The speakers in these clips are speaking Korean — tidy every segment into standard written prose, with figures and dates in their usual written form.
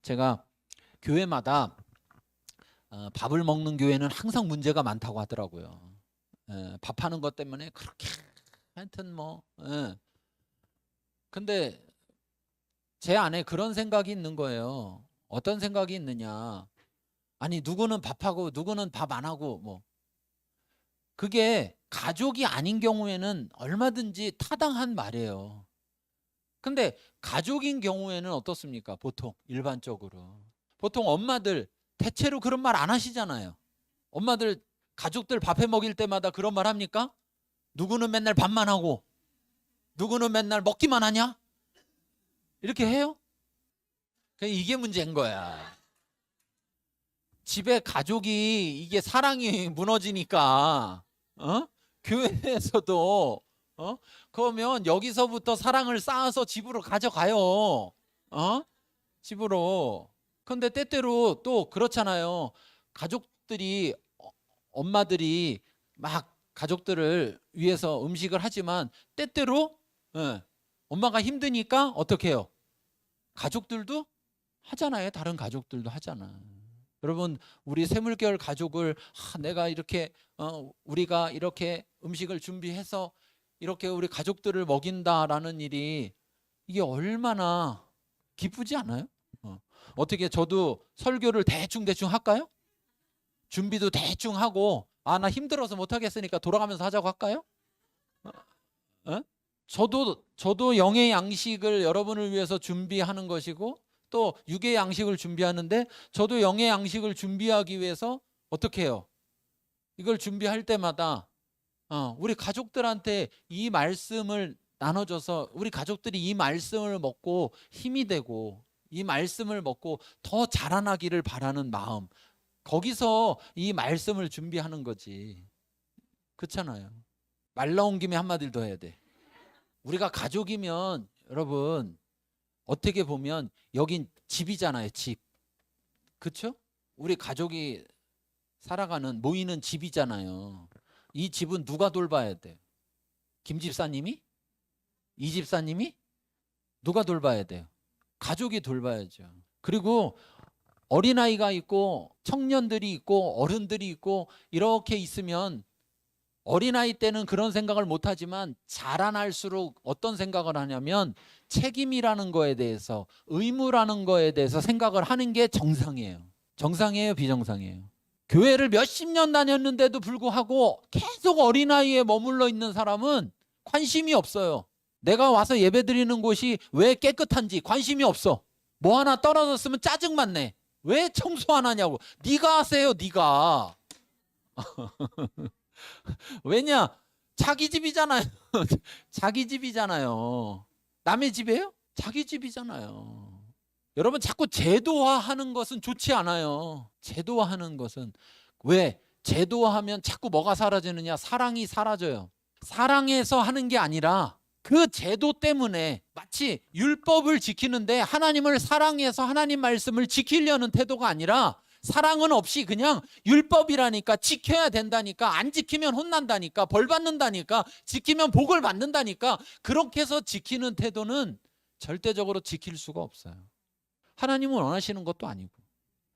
제가 교회마다 밥을 먹는 교회는 항상 문제가 많다고 하더라고요. 밥하는 것 때문에 그렇게 하여튼 뭐. 근데 제 안에 그런 생각이 있는 거예요. 어떤 생각이 있느냐. 아니 누구는 밥하고 누구는 밥 안 하고 뭐. 그게 가족이 아닌 경우에는 얼마든지 타당한 말이에요. 근데 가족인 경우에는 어떻습니까? 보통 일반적으로. 보통 엄마들 대체로 그런 말 안 하시잖아요. 엄마들 가족들 밥해 먹일 때마다 그런 말 합니까? 누구는 맨날 밥만 하고 누구는 맨날 먹기만 하냐? 이렇게 해요? 이게 문제인 거야. 집에 가족이 이게 사랑이 무너지니까 교회에서도 그러면 여기서부터 사랑을 쌓아서 집으로 가져가요. 집으로. 근데 때때로 또 그렇잖아요. 가족들이 엄마들이 막 가족들을 위해서 음식을 하지만 때때로 엄마가 힘드니까 어떻게 해요? 가족들도 하잖아요. 다른 가족들도 하잖아. 여러분 우리 샘물결 가족을 내가 이렇게 우리가 이렇게 음식을 준비해서 이렇게 우리 가족들을 먹인다라는 일이 이게 얼마나 기쁘지 않아요? 어떻게 저도 설교를 대충 할까요? 준비도 대충 하고 나 힘들어서 못하겠으니까 돌아가면서 하자고 할까요? 어? 저도 영의 양식을 여러분을 위해서 준비하는 것이고 또 육의 양식을 준비하는데 저도 영의 양식을 준비하기 위해서 어떻게 해요? 이걸 준비할 때마다 우리 가족들한테 이 말씀을 나눠줘서 우리 가족들이 이 말씀을 먹고 힘이 되고 이 말씀을 먹고 더 자라나기를 바라는 마음, 거기서 이 말씀을 준비하는 거지. 그렇잖아요. 말 나온 김에 한마디 더 해야 돼. 우리가 가족이면 여러분 어떻게 보면 여긴 집이잖아요. 집. 그렇죠? 우리 가족이 살아가는 모이는 집이잖아요. 이 집은 누가 돌봐야 돼? 김 집사님이? 이 집사님이? 누가 돌봐야 돼요? 가족이 돌봐야죠. 그리고 어린아이가 있고 청년들이 있고 어른들이 있고 이렇게 있으면 어린아이 때는 그런 생각을 못하지만 자라날수록 어떤 생각을 하냐면 책임이라는 거에 대해서 의무라는 거에 대해서 생각을 하는 게 정상이에요. 정상이에요, 비정상이에요? 교회를 몇십 년 다녔는데도 불구하고 계속 어린아이에 머물러 있는 사람은 관심이 없어요. 내가 와서 예배 드리는 곳이 왜 깨끗한지 관심이 없어. 뭐 하나 떨어졌으면 짜증만 내. 왜 청소 안 하냐고. 네가 하세요, 네가. 왜냐? 자기 집이잖아요. 자기 집이잖아요. 남의 집이에요? 자기 집이잖아요. 여러분 자꾸 제도화하는 것은 좋지 않아요. 제도화하는 것은. 왜? 제도화하면 자꾸 뭐가 사라지느냐? 사랑이 사라져요. 사랑해서 하는 게 아니라 그 제도 때문에 마치 율법을 지키는데 하나님을 사랑해서 하나님 말씀을 지키려는 태도가 아니라 사랑은 없이 그냥 율법이라니까 지켜야 된다니까 안 지키면 혼난다니까 벌 받는다니까 지키면 복을 받는다니까 그렇게 해서 지키는 태도는 절대적으로 지킬 수가 없어요. 하나님은 원하시는 것도 아니고.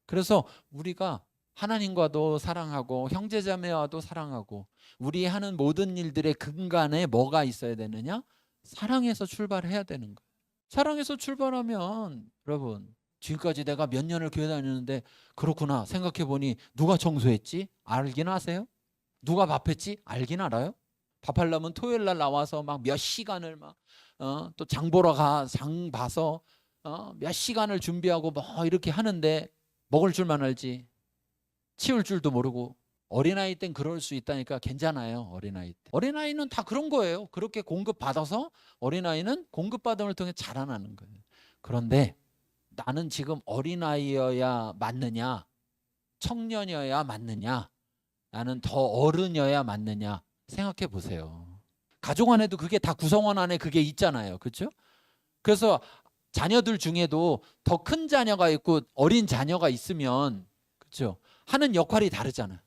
그래서 우리가 하나님과도 사랑하고 형제자매와도 사랑하고 우리 하는 모든 일들의 근간에 뭐가 있어야 되느냐? 사랑에서 출발해야 되는 거예요. 사랑에서 출발하면 여러분 지금까지 내가 몇 년을 교회 다녔는데 그렇구나 생각해보니 누가 청소했지? 알긴 아세요? 누가 밥했지? 알긴 알아요? 밥하려면 토요일 날 나와서 막 몇 시간을 또 장 보러 장 봐서 몇 시간을 준비하고 뭐 이렇게 하는데 먹을 줄만 알지 치울 줄도 모르고. 어린아이 땐 그럴 수 있다니까 괜찮아요. 어린아이 때. 어린아이는 다 그런 거예요. 그렇게 공급받아서 어린아이는 공급받음을 통해 자라나는 거예요. 그런데 나는 지금 어린아이여야 맞느냐 청년이어야 맞느냐 나는 더 어른이어야 맞느냐 생각해 보세요. 가족 안에도 그게 다 구성원 안에 그게 있잖아요. 그렇죠? 그래서 자녀들 중에도 더 큰 자녀가 있고 어린 자녀가 있으면 그렇죠? 하는 역할이 다르잖아요.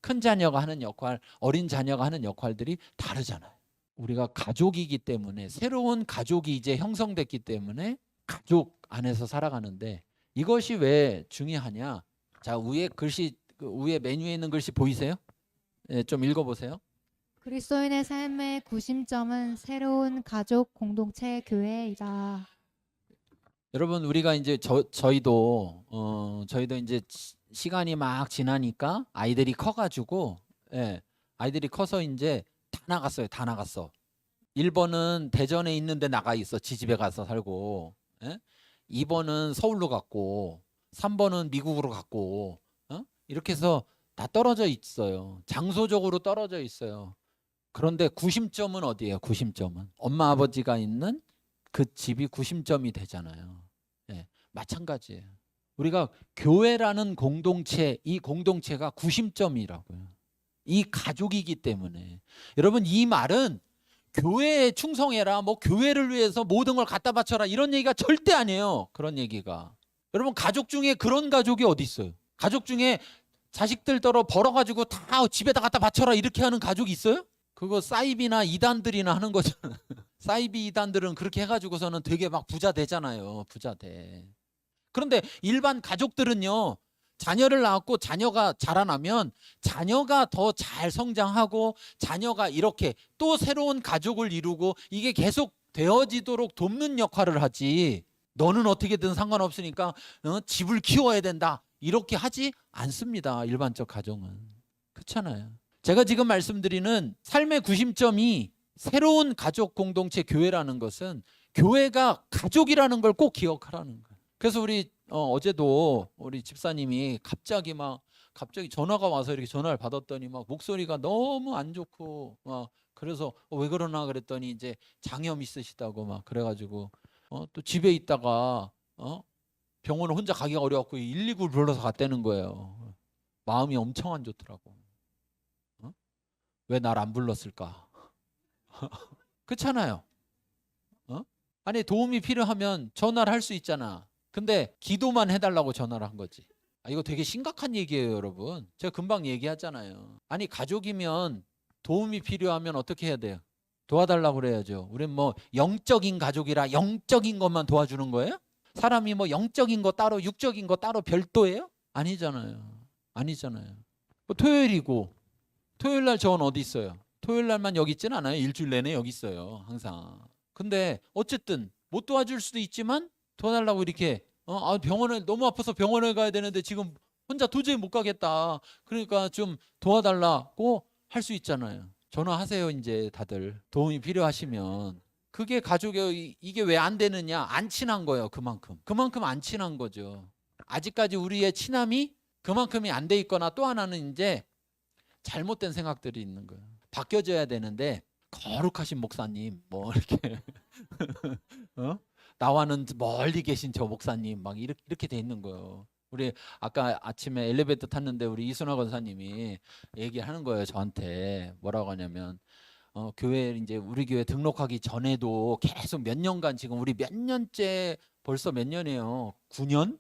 큰 자녀가 하는 역할, 어린 자녀가 하는 역할들이 다르잖아요. 우리가 가족이기 때문에 새로운 가족이 이제 형성됐기 때문에 가족 안에서 살아가는데 이것이 왜 중요하냐? 자, 위에 글씨, 그 위에 메뉴에 있는 글씨 보이세요? 예, 좀 읽어보세요. 그리스도인의 삶의 구심점은 새로운 가족 공동체 교회이다. 여러분, 우리가 이제 저희도 이제 시간이 막 지나니까 아이들이 커가지고, 예, 아이들이 커서 이제 다 나갔어요. 다 나갔어. 1번은 대전에 있는데 나가 있어. 지집에 가서 살고. 예? 2번은 서울로 갔고, 3번은 미국으로 갔고, 이렇게 해서 다 떨어져 있어요. 장소적으로 떨어져 있어요. 그런데 구심점은 어디예요? 구심점은 엄마 아버지가 있는 그 집이 구심점이 되잖아요. 예, 마찬가지예요. 우리가 교회라는 공동체, 이 공동체가 구심점이라고요. 이 가족이기 때문에. 여러분, 이 말은 교회에 충성해라, 뭐 교회를 위해서 모든 걸 갖다 바쳐라, 이런 얘기가 절대 아니에요. 그런 얘기가. 여러분, 가족 중에 그런 가족이 어디 있어요? 가족 중에 자식들 떨어 벌어가지고 다 집에다 갖다 바쳐라 이렇게 하는 가족이 있어요? 그거 사이비나 이단들이나 하는 거잖아. 사이비 이단들은 그렇게 해가지고서는 되게 막 부자 되잖아요. 부자 돼. 그런데 일반 가족들은요, 자녀를 낳았고 자녀가 자라나면 자녀가 더 잘 성장하고 자녀가 이렇게 또 새로운 가족을 이루고 이게 계속 되어지도록 돕는 역할을 하지. 너는 어떻게든 상관없으니까 집을 키워야 된다, 이렇게 하지 않습니다. 일반적 가정은. 그렇잖아요. 제가 지금 말씀드리는 삶의 구심점이 새로운 가족 공동체 교회라는 것은 교회가 가족이라는 걸 꼭 기억하라는 거예요. 그래서 우리 어제도 우리 집사님이 갑자기 전화가 와서 이렇게 전화를 받았더니 막 목소리가 너무 안 좋고 막 그래서 왜 그러나 그랬더니 이제 장염 있으시다고 막 그래가지고 또 집에 있다가 병원을 혼자 가기가 어려웠고 119를 불러서 갔다는 거예요. 마음이 엄청 안 좋더라고. 왜 날 안 불렀을까? 그렇잖아요. 아니, 도움이 필요하면 전화를 할 수 있잖아. 근데 기도만 해달라고 전화를 한 거지. 이거 되게 심각한 얘기예요, 여러분. 제가 금방 얘기하잖아요. 아니, 가족이면 도움이 필요하면 어떻게 해야 돼요? 도와달라고 그래야죠. 우린 뭐 영적인 가족이라 영적인 것만 도와주는 거예요? 사람이 뭐 영적인 거 따로 육적인 거 따로 별도예요? 아니잖아요. 아니잖아요. 뭐 토요일이고 토요일 날 저는 어디 있어요? 토요일 날만 여기 있진 않아요. 일주일 내내 여기 있어요. 항상. 근데 어쨌든 못 도와줄 수도 있지만 도와달라고 이렇게 병원에 너무 아파서 병원에 가야 되는데 지금 혼자 도저히 못 가겠다. 그러니까 좀 도와달라고 할 수 있잖아요. 전화하세요. 이제 다들 도움이 필요하시면. 그게 가족의 이게 왜 안 되느냐? 안 친한 거예요. 그만큼 안 친한 거죠. 아직까지 우리의 친함이 그만큼이 안 돼 있거나 또 하나는 이제 잘못된 생각들이 있는 거예요. 바뀌어져야 되는데 거룩하신 목사님 뭐 이렇게 나와는 멀리 계신 저 목사님 막 이렇게 돼 있는 거예요. 우리 아까 아침에 엘리베이터 탔는데 우리 이순화 권사님이 얘기하는 거예요. 저한테 뭐라고 하냐면 교회 이제 우리 교회 등록하기 전에도 계속 몇 년간 지금 우리 몇 년째 벌써 몇 년이에요. 9년?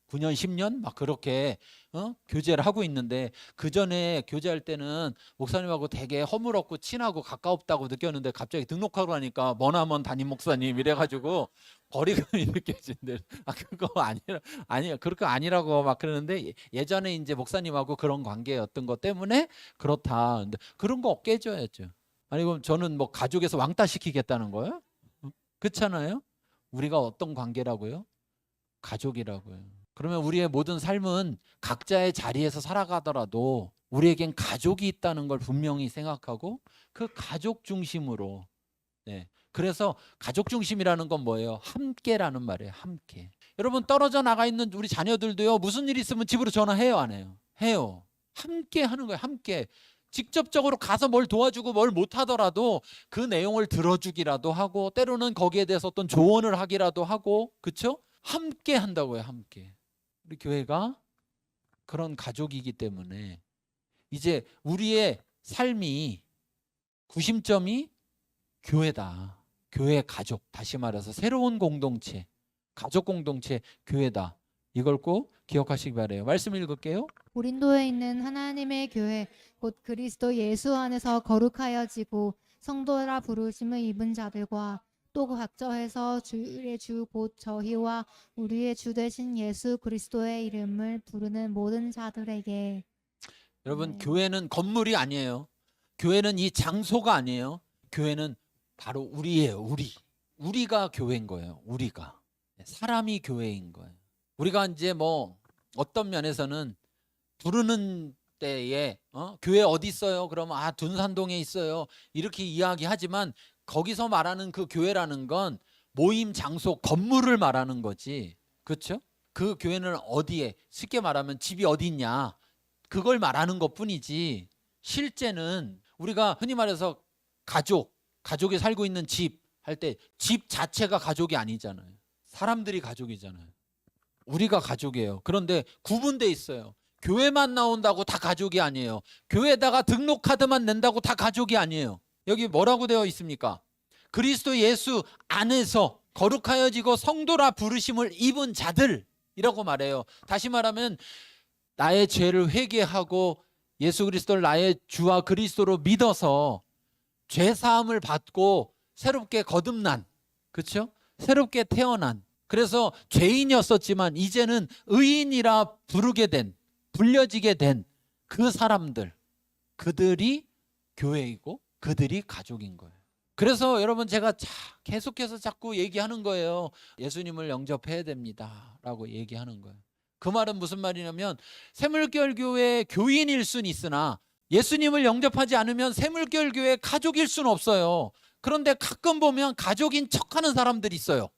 9년, 10년 막 그렇게 교제를 하고 있는데 그 전에 교제할 때는 목사님하고 되게 허물없고 친하고 가까웠다고 느꼈는데 갑자기 등록하고 하니까 머나먼 담임 목사님 이래가지고 거리감이 느껴진대. 그거 아니야 그렇게 아니라고 막 그러는데 예전에 이제 목사님하고 그런 관계였던 것 때문에 그렇다. 근데 그런 거 깨져야죠. 아니 그럼 저는 뭐 가족에서 왕따 시키겠다는 거예요? 그렇잖아요. 우리가 어떤 관계라고요? 가족이라고요. 그러면 우리의 모든 삶은 각자의 자리에서 살아가더라도 우리에겐 가족이 있다는 걸 분명히 생각하고 그 가족 중심으로. 네. 그래서 가족 중심이라는 건 뭐예요? 함께라는 말이에요. 함께. 여러분 떨어져 나가 있는 우리 자녀들도요. 무슨 일 있으면 집으로 전화해요, 안 해요? 해요. 함께 하는 거예요. 함께. 직접적으로 가서 뭘 도와주고 뭘 못하더라도 그 내용을 들어주기라도 하고 때로는 거기에 대해서 어떤 조언을 하기라도 하고, 그렇죠? 함께 한다고요. 함께. 우리 교회가 그런 가족이기 때문에 이제 우리의 삶이 구심점이 교회다. 교회 가족, 다시 말해서 새로운 공동체, 가족 공동체 교회다. 이걸 꼭 기억하시기 바라요. 말씀 읽을게요. 고린도에 있는 하나님의 교회 곧 그리스도 예수 안에서 거룩하여지고 성도라 부르심을 입은 자들과 또 각처에서 주의 주 곧 저희와 우리의 주 되신 예수 그리스도의 이름을 부르는 모든 자들에게. 여러분, 네. 교회는 건물이 아니에요. 교회는 이 장소가 아니에요. 교회는 바로 우리예요. 우리가 교회인 거예요. 우리가 사람이 교회인 거예요. 우리가 이제 뭐 어떤 면에서는 부르는 때에 교회 어디 있어요? 그러면 둔산동에 있어요. 이렇게 이야기하지만 거기서 말하는 그 교회라는 건 모임 장소 건물을 말하는 거지. 그렇죠? 그 교회는 어디에, 쉽게 말하면 집이 어디 있냐, 그걸 말하는 것뿐이지, 실제는 우리가 흔히 말해서 가족이 살고 있는 집 할 때 집 자체가 가족이 아니잖아요. 사람들이 가족이잖아요. 우리가 가족이에요. 그런데 구분돼 있어요. 교회만 나온다고 다 가족이 아니에요. 교회에다가 등록카드만 낸다고 다 가족이 아니에요. 여기 뭐라고 되어 있습니까? 그리스도 예수 안에서 거룩하여지고 성도라 부르심을 입은 자들이라고 말해요. 다시 말하면 나의 죄를 회개하고 예수 그리스도를 나의 주와 그리스도로 믿어서 죄 사함을 받고 새롭게 거듭난, 그렇죠? 새롭게 태어난, 그래서 죄인이었었지만 이제는 의인이라 불려지게 된 그 사람들, 그들이 교회이고 그들이 가족인 거예요. 그래서 여러분, 제가 계속해서 자꾸 얘기하는 거예요. 예수님을 영접해야 됩니다 라고 얘기하는 거예요. 그 말은 무슨 말이냐면, 새물결교회 교인일 수는 있으나 예수님을 영접하지 않으면 새물결교회 가족일 수는 없어요. 그런데 가끔 보면 가족인 척하는 사람들이 있어요.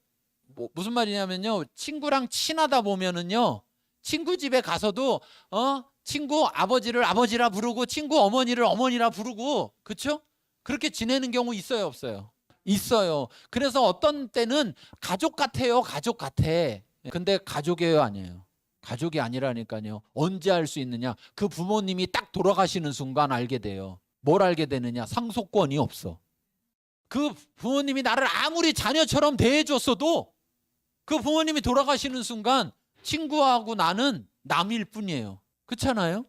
무슨 말이냐면요, 친구랑 친하다 보면은요, 친구 집에 가서도 친구 아버지를 아버지라 부르고 친구 어머니를 어머니라 부르고, 그렇죠? 그렇게 지내는 경우 있어요, 없어요? 있어요. 그래서 어떤 때는 가족 같아요, 가족 같아. 근데 가족이에요, 아니에요? 가족이 아니라니까요. 언제 알 수 있느냐? 그 부모님이 딱 돌아가시는 순간 알게 돼요. 뭘 알게 되느냐? 상속권이 없어. 그 부모님이 나를 아무리 자녀처럼 대해줬어도 그 부모님이 돌아가시는 순간 친구하고 나는 남일 뿐이에요. 그렇잖아요?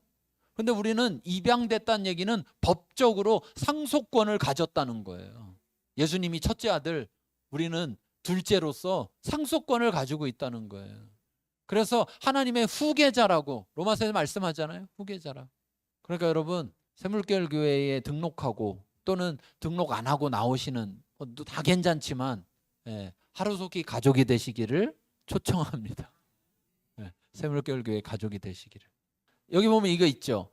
근데 우리는 입양됐다는 얘기는 법적으로 상속권을 가졌다는 거예요. 예수님이 첫째 아들, 우리는 둘째로서 상속권을 가지고 있다는 거예요. 그래서 하나님의 후계자라고 로마서에 말씀하잖아요. 후계자라. 그러니까 여러분, 새물결교회에 등록하고 또는 등록 안 하고 나오시는 다 괜찮지만 하루속히 가족이 되시기를 초청합니다. 새물결교회 가족이 되시기를. 여기 보면 이거 있죠.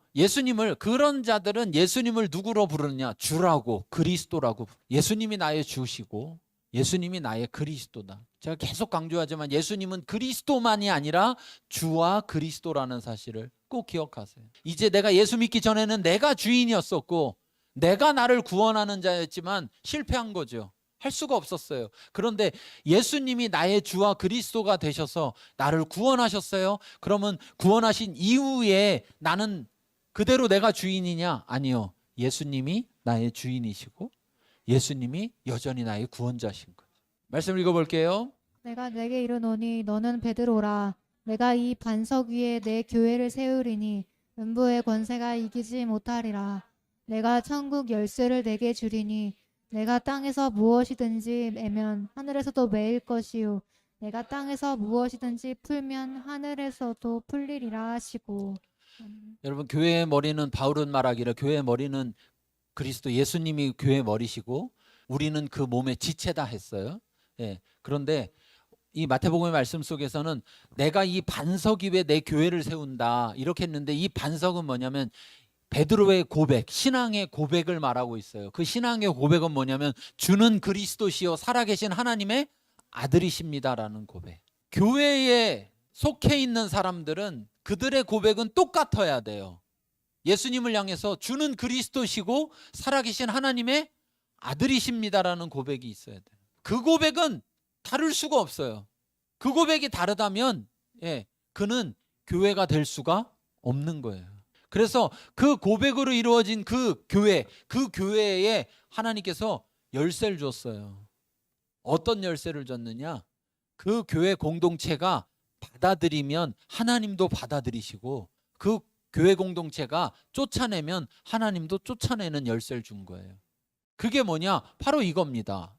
그런 자들은 예수님을 누구로 부르느냐? 주라고, 그리스도라고. 예수님이 나의 주시고 예수님이 나의 그리스도다. 제가 계속 강조하지만 예수님은 그리스도만이 아니라 주와 그리스도라는 사실을 꼭 기억하세요. 이제 내가 예수 믿기 전에는 내가 주인이었었고 내가 나를 구원하는 자였지만 실패한 거죠. 할 수가 없었어요. 그런데 예수님이 나의 주와 그리스도가 되셔서 나를 구원하셨어요. 그러면 구원하신 이후에 나는 그대로 내가 주인이냐? 아니요. 예수님이 나의 주인이시고 예수님이 여전히 나의 구원자신 거죠. 말씀 읽어볼게요. 내가 내게 이르노니 너는 베드로라. 내가 이 반석 위에 내 교회를 세우리니 음부의 권세가 이기지 못하리라. 내가 천국 열쇠를 내게 주리니 내가 땅에서 무엇이든지 매면 하늘에서도 매일 것이요 내가 땅에서 무엇이든지 풀면 하늘에서도 풀리리라 하시고. 여러분, 교회의 머리는, 바울은 말하기를 교회의 머리는 그리스도 예수님이 교회의 머리시고 우리는 그 몸의 지체다 했어요. 그런데 이 마태복음의 말씀 속에서는 내가 이 반석 위에 내 교회를 세운다 이렇게 했는데, 이 반석은 뭐냐면 베드로의 고백, 신앙의 고백을 말하고 있어요. 그 신앙의 고백은 뭐냐면 주는 그리스도시요 살아계신 하나님의 아들이십니다라는 고백. 교회에 속해 있는 사람들은 그들의 고백은 똑같아야 돼요. 예수님을 향해서 주는 그리스도시고 살아계신 하나님의 아들이십니다라는 고백이 있어야 돼요. 그 고백은 다를 수가 없어요. 그 고백이 다르다면 그는 교회가 될 수가 없는 거예요. 그래서 그 고백으로 이루어진 그 교회에 하나님께서 열쇠를 줬어요. 어떤 열쇠를 줬느냐? 그 교회 공동체가 받아들이면 하나님도 받아들이시고 그 교회 공동체가 쫓아내면 하나님도 쫓아내는 열쇠를 준 거예요. 그게 뭐냐? 바로 이겁니다.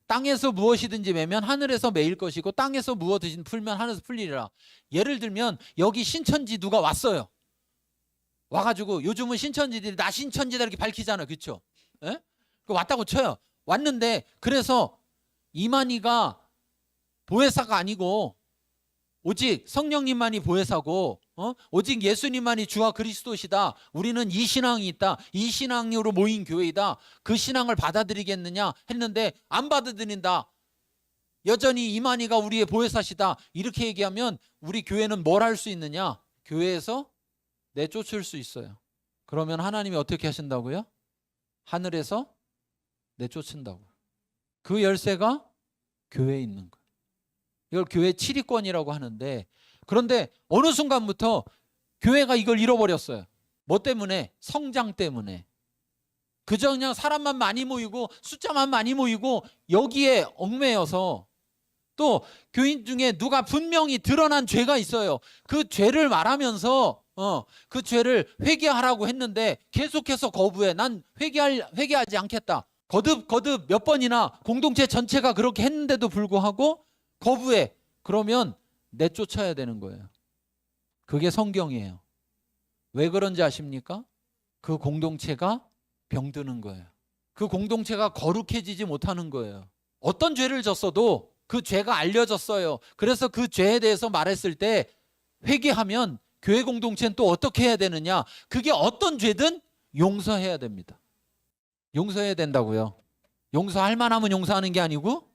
땅에서 무엇이든지 매면 하늘에서 매일 것이고 땅에서 무엇이든지 풀면 하늘에서 풀리리라. 예를 들면 여기 신천지 누가 왔어요. 와가지고 요즘은 신천지들이 나 신천지다 이렇게 밝히잖아요. 그렇죠? 예? 왔다고 쳐요. 왔는데 그래서 이만희가 보혜사가 아니고 오직 성령님만이 보혜사고 오직 예수님만이 주와 그리스도시다. 우리는 이 신앙이 있다. 이 신앙으로 모인 교회이다. 그 신앙을 받아들이겠느냐 했는데 안 받아들인다. 여전히 이만희가 우리의 보혜사시다. 이렇게 얘기하면 우리 교회는 뭘 할 수 있느냐? 교회에서 내쫓을 수 있어요. 그러면 하나님이 어떻게 하신다고요? 하늘에서 내쫓는다고. 그 열쇠가 교회에 있는 거예요. 이걸 교회 치리권이라고 하는데, 그런데 어느 순간부터 교회가 이걸 잃어버렸어요. 뭐 때문에? 성장 때문에. 그저 그냥 사람만 많이 모이고 숫자만 많이 모이고 여기에 얽매여서, 또 교인 중에 누가 분명히 드러난 죄가 있어요. 그 죄를 말하면서 그 죄를 회개하라고 했는데 계속해서 거부해. 난 회개하지 않겠다. 거듭 몇 번이나 공동체 전체가 그렇게 했는데도 불구하고 거부해. 그러면 내쫓아야 되는 거예요. 그게 성경이에요. 왜 그런지 아십니까? 그 공동체가 병드는 거예요. 그 공동체가 거룩해지지 못하는 거예요. 어떤 죄를 졌어도 그 죄가 알려졌어요. 그래서 그 죄에 대해서 말했을 때 회개하면 교회 공동체는 또 어떻게 해야 되느냐? 그게 어떤 죄든 용서해야 됩니다. 용서해야 된다고요. 용서할 만하면 용서하는 게 아니고